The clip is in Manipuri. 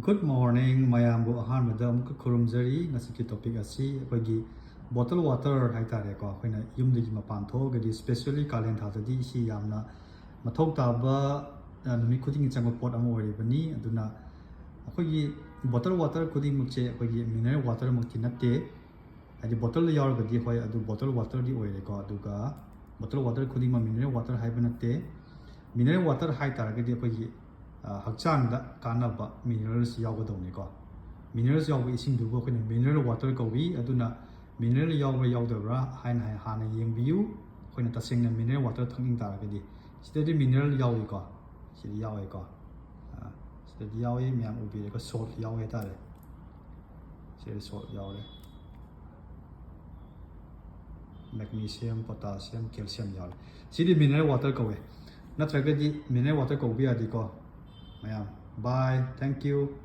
Good morning, mayambu ahanbada amuk khurumjari ngasiki topic asi akoigi bottle water haitare ko akoina yumdagi mapan thogadi especially kalen thadadi si yamna mathok taba numi khuding changwa pot amo oribani aduna akoigi bottle water khuding mukche akoigi mineral water mukti natte adi bottle yargadi hoi adu bottle water di oire ko aduga bottle water khuding ma mineral water haibanatte mineral water haitaragadi akoigi hakchangda kanaba minerals yawgadawni ko minerals yawba ising dubo akoina mineral water kawi aduna mineral yawba yawdabra hain hana yengbiu akoina tasengna mineral water thanging taragadi sidadi mineral yawi ko sidi yawi ko sidadi yawi myam ubire ko salt yawi tare sidi salt yawi magnesium potassium calcium yawi sidi mineral water kawi natragadi mineral water kawi adi ko mayam bye thank you